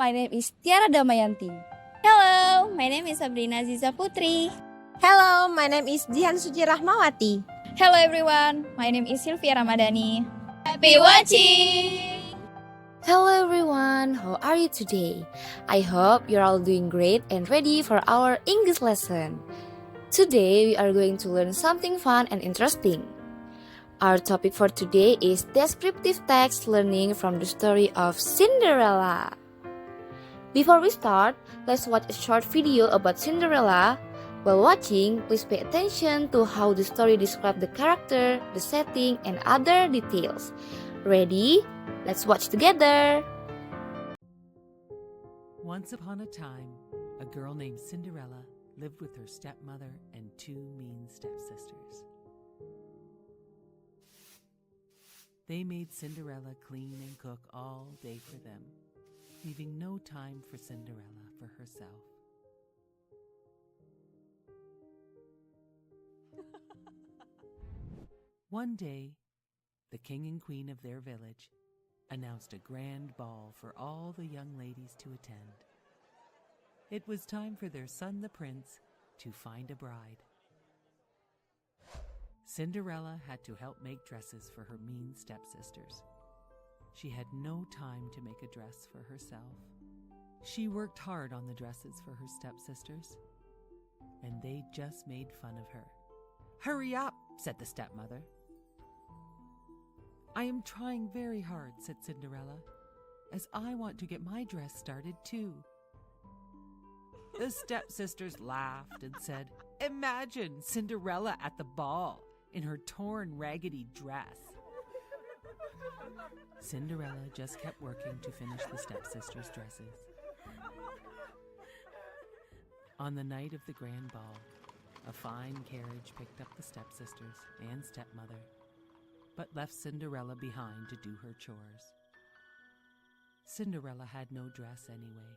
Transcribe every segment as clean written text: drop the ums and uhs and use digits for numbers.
my name is Tiara Dhamayanti. Hello, my name is Sabrina Azizah Putri. Hello, my name is Jihan Suci Rahmawati. Hello everyone, my name is Silviya Dani. Happy watching! Hello everyone, how are you today? I hope you're all doing great and ready for our English lesson. Today we are going to learn something fun and interesting. Our topic for today is descriptive text learning from the story of Cinderella. Before we start, let's watch a short video about Cinderella. While watching, please pay attention to how the story describes the character, the setting, and other details. Ready? Let's watch together! Once upon a time, a girl named Cinderella lived with her stepmother and two mean stepsisters. They made Cinderella clean and cook all day for them, leaving no time for Cinderella for herself. One day, the king and queen of their village announced a grand ball for all the young ladies to attend. It was time for their son, the prince, to find a bride. Cinderella had to help make dresses for her mean stepsisters. She had no time to make a dress for herself. She worked hard on the dresses for her stepsisters, and they just made fun of her. "Hurry up," said the stepmother. "I am trying very hard," said Cinderella, "as I want to get my dress started too." The stepsisters laughed and said, "Imagine Cinderella at the ball in her torn, raggedy dress." Cinderella just kept working to finish the stepsisters' dresses. On the night of the grand ball, a fine carriage picked up the stepsisters and stepmother, but left Cinderella behind to do her chores. Cinderella had no dress anyway.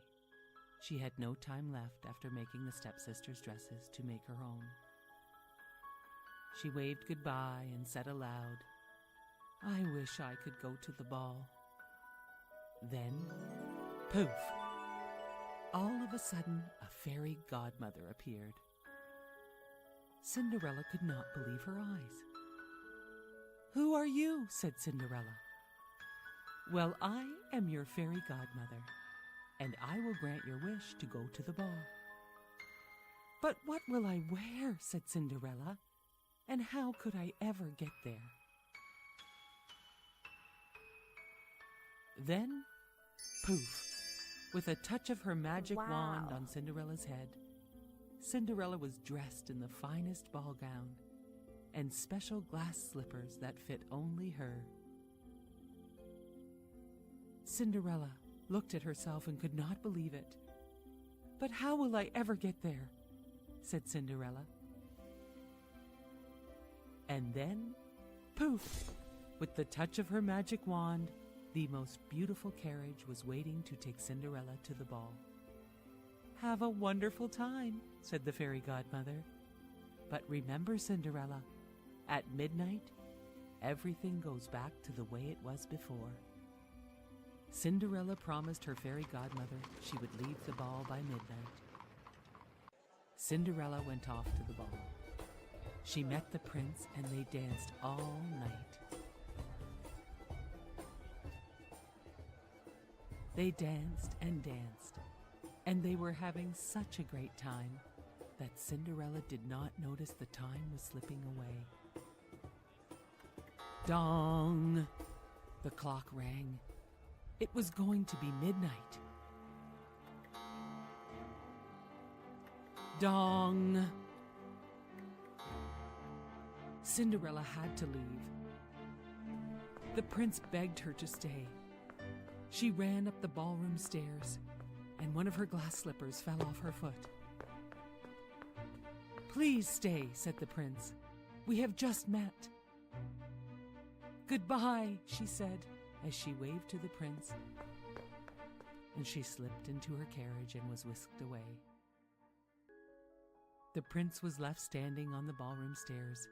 She had no time left after making the stepsisters' dresses to make her own. She waved goodbye and said aloud, "I wish I could go to the ball." Then, poof! All of a sudden, a fairy godmother appeared. Cinderella could not believe her eyes. "Who are you?" said Cinderella. "Well, I am your fairy godmother, and I will grant your wish to go to the ball." "But what will I wear?" said Cinderella, "and how could I ever get there?" Then, poof! With a touch of her magic wand on Cinderella's head, Cinderella was dressed in the finest ball gown and special glass slippers that fit only her. Cinderella looked at herself and could not believe it. "But how will I ever get there?" said Cinderella. And then, poof! With the touch of her magic wand, the most beautiful carriage was waiting to take Cinderella to the ball. "Have a wonderful time," said the fairy godmother. "But remember, Cinderella, at midnight, everything goes back to the way it was before." Cinderella promised her fairy godmother she would leave the ball by midnight. Cinderella went off to the ball. She met the prince and they danced all night. They danced, and they were having such a great time that Cinderella did not notice the time was slipping away. Dong! The clock rang. It was going to be midnight. Dong! Cinderella had to leave. The prince begged her to stay. She ran up the ballroom stairs, and one of her glass slippers fell off her foot. "Please stay," said the prince. "We have just met." "Goodbye," she said, as she waved to the prince, and she slipped into her carriage and was whisked away. The prince was left standing on the ballroom stairs,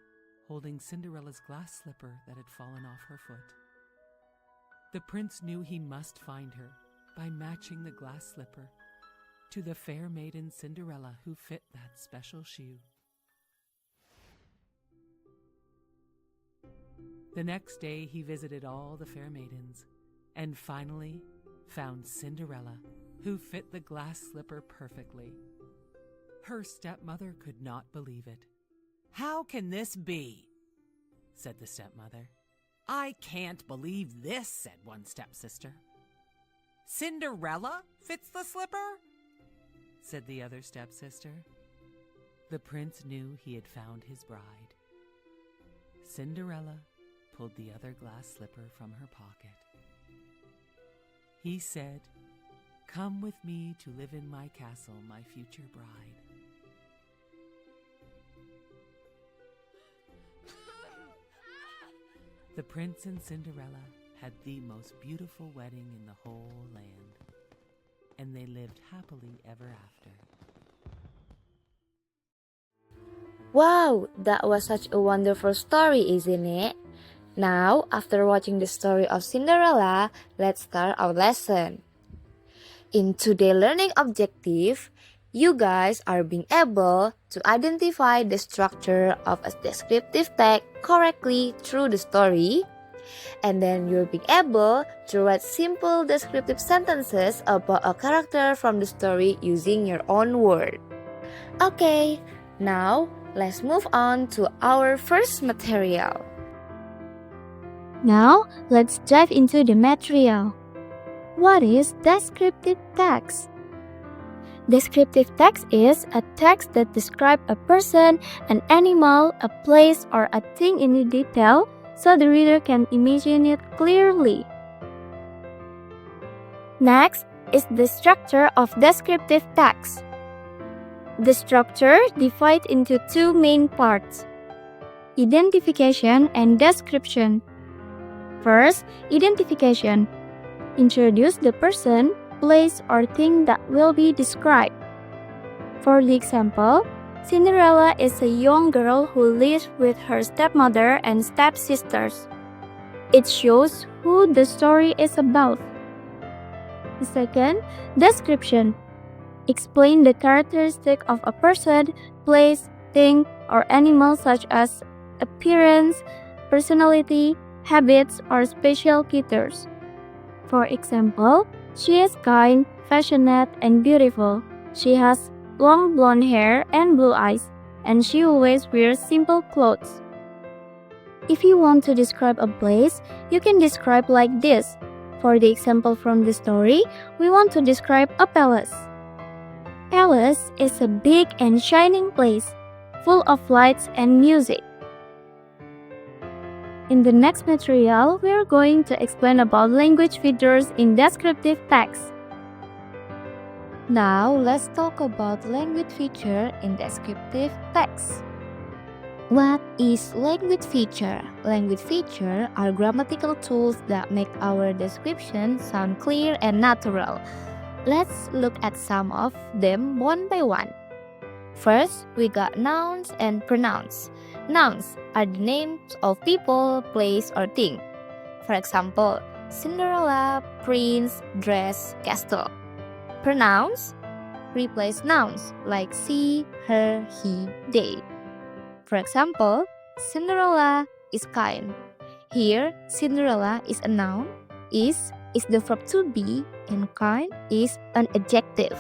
holding Cinderella's glass slipper that had fallen off her foot. The prince knew he must find her, by matching the glass slipper to the fair maiden Cinderella who fit that special shoe. The next day he visited all the fair maidens and finally found Cinderella who fit the glass slipper perfectly. Her stepmother could not believe it. "How can this be?" said the stepmother. "I can't believe this," said one stepsister. "Cinderella fits the slipper?" said the other stepsister. The prince knew he had found his bride. Cinderella pulled the other glass slipper from her pocket. He said, "Come with me to live in my castle, my future bride." The prince and Cinderella had the most beautiful wedding in the whole land, and they lived happily ever after. Wow, that was such a wonderful story, isn't it? Now, after watching the story of Cinderella, let's start our lesson. In today's learning objective, you guys are being able to identify the structure of a descriptive text correctly through the story, and then you're being able to write simple descriptive sentences about a character from the story using your own word. Okay, now let's move on to our first material. Now, let's dive into the material. What is descriptive text? Descriptive text is a text that describes a person, an animal, a place, or a thing in detail so the reader can imagine it clearly. Next is the structure of descriptive text. The structure divides into two main parts: identification and description. First, identification. Introduce the person, place, or thing that will be described. For the example, Cinderella is a young girl who lives with her stepmother and stepsisters. It shows who the story is about. The second, description. Explain the characteristic of a person, place, thing, or animal such as appearance, personality, habits, or special features. For example, she is kind, passionate, and beautiful. She has long blonde hair and blue eyes, and she always wears simple clothes. If you want to describe a place, you can describe like this. For the example from the story, we want to describe a palace. Palace is a big and shining place, full of lights and music. In the next material, we are going to explain about language features in descriptive text. Now, let's talk about language feature in descriptive text. What is language feature? Language feature are grammatical tools that make our description sound clear and natural. Let's look at some of them one by one. First, we got nouns and pronouns. Nouns are the names of people, place, or thing. For example, Cinderella, prince, dress, castle. Pronouns replace nouns like she, her, he, they. For example, Cinderella is kind. Here, Cinderella is a noun, is the verb to be, and kind is an adjective.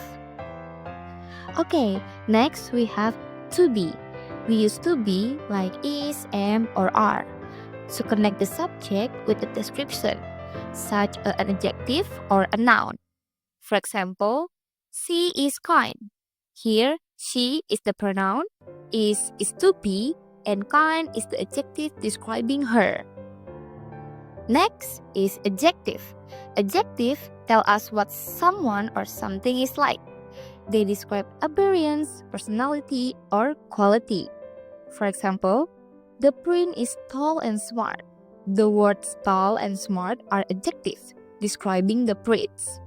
Okay, next we have to be. We use to be like is, am, or are to connect the subject with the description, such as an adjective or a noun. For example, she is kind. Here, she is the pronoun, is to be, and kind is the adjective describing her. Next is adjective. Adjective tell us what someone or something is like. They describe appearance, personality, or quality. For example, the prince is tall and smart. The words tall and smart are adjectives describing the prince.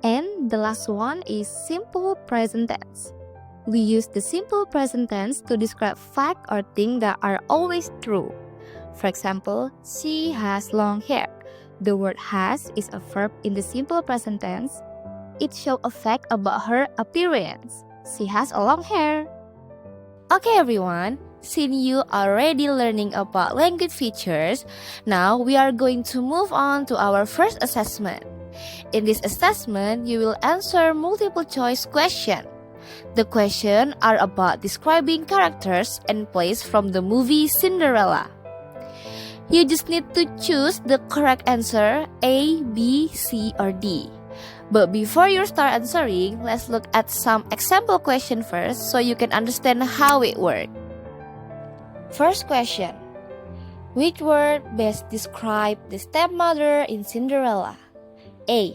And the last one is simple present tense. We use the simple present tense to describe facts or things that are always true. For example, she has long hair. The word has is a verb in the simple present tense. It shows a fact about her appearance. She has a long hair. Okay everyone, since you are already learning about language features, now we are going to move on to our first assessment. In this assessment, you will answer multiple choice questions. The questions are about describing characters and place from the movie Cinderella. You just need to choose the correct answer A, B, C, or D. But before you start answering, let's look at some example questions first so you can understand how it works. First question. Which word best describes the stepmother in Cinderella? A.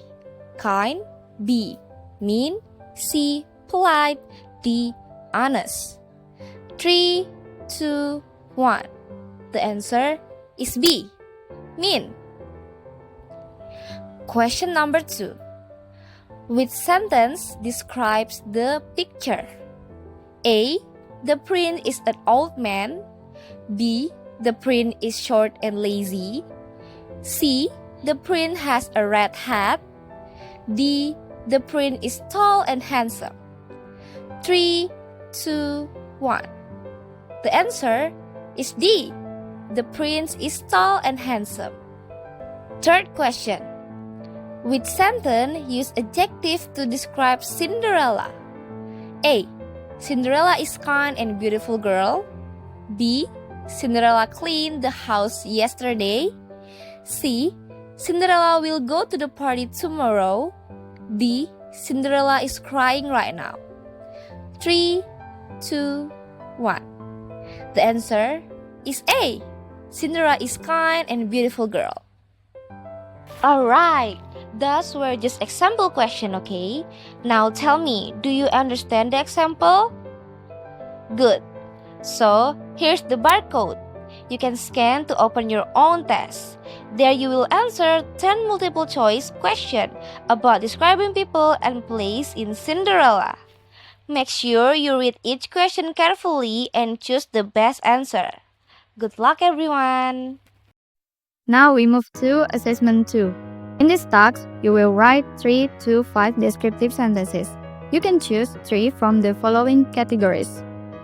Kind. B. Mean. C. Polite. D. Honest. 3, 2, 1. The answer is B. Mean. Question number 2. Which sentence describes the picture? A. The prince is an old man. B. The prince is short and lazy. C. The prince has a red hat. D. The prince is tall and handsome. 3, 2, 1. The answer is D. The prince is tall and handsome. Third question. Which sentence use adjective to describe Cinderella? A. Cinderella is kind and beautiful girl. B. Cinderella cleaned the house yesterday. C. Cinderella will go to the party tomorrow. D. Cinderella is crying right now. 3, 2, 1. The answer is A. Cinderella is kind and beautiful girl. Alright, those were just example question, okay? Now tell me, do you understand the example? Good. So, here's the barcode. You can scan to open your own test. There you will answer 10 multiple choice questions about describing people and place in Cinderella. Make sure you read each question carefully and choose the best answer. Good luck everyone! Now we move to assessment 2. In this task, you will write 3 to 5 descriptive sentences. You can choose 3 from the following categories.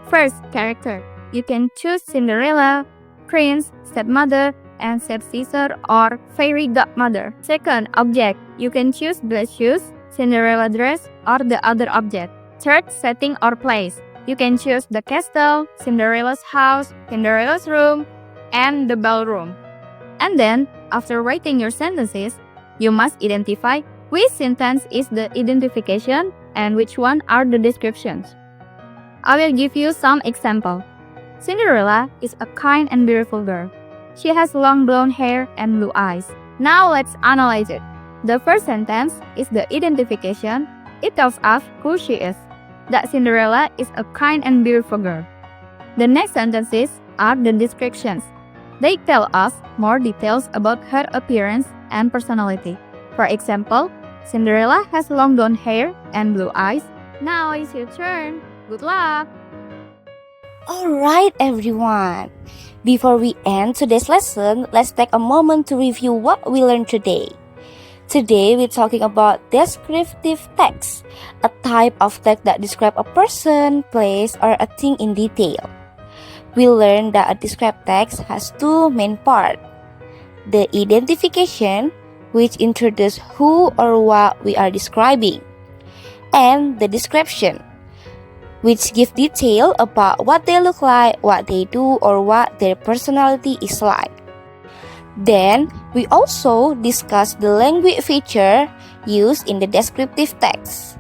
First, character. You can choose Cinderella, prince, stepmother, and stepsister or fairy godmother. Second, object. You can choose the shoes, Cinderella dress, or the other object. Third, setting or place. You can choose the castle, Cinderella's house, Cinderella's room, and the ballroom. And then, after writing your sentences, you must identify which sentence is the identification and which one are the descriptions. I will give you some example. Cinderella is a kind and beautiful girl. She has long blonde hair and blue eyes. Now let's analyze it. The first sentence is the identification. It tells us who she is, that Cinderella is a kind and beautiful girl. The next sentences are the descriptions. They tell us more details about her appearance and personality. For example, Cinderella has long blonde hair and blue eyes. Now it's your turn. Good luck! Alright everyone, before we end today's lesson, let's take a moment to review what we learned today. Today we're talking about descriptive text, a type of text that describes a person, place, or a thing in detail. We learned that a descriptive text has 2 main parts. The identification, which introduces who or what we are describing, and the description, which give detail about what they look like, what they do, or what their personality is like. Then, we also discussed the language feature used in the descriptive text.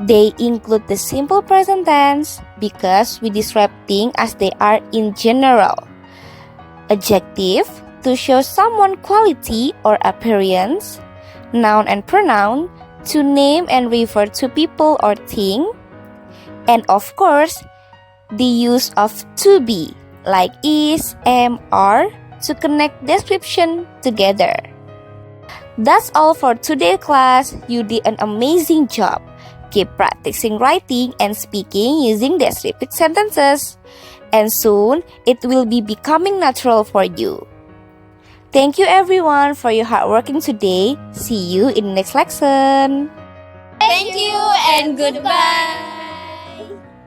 They include the simple present tense because we describe things as they are in general. Adjective, to show someone's quality or appearance. Noun and pronoun, to name and refer to people or things. And of course, the use of to be, like is, am, are, to connect description together. That's all for today's class. You did an amazing job. Keep practicing writing and speaking using descriptive sentences. And soon, it will be becoming natural for you. Thank you everyone for your hard working today. See you in the next lesson. Thank you and goodbye.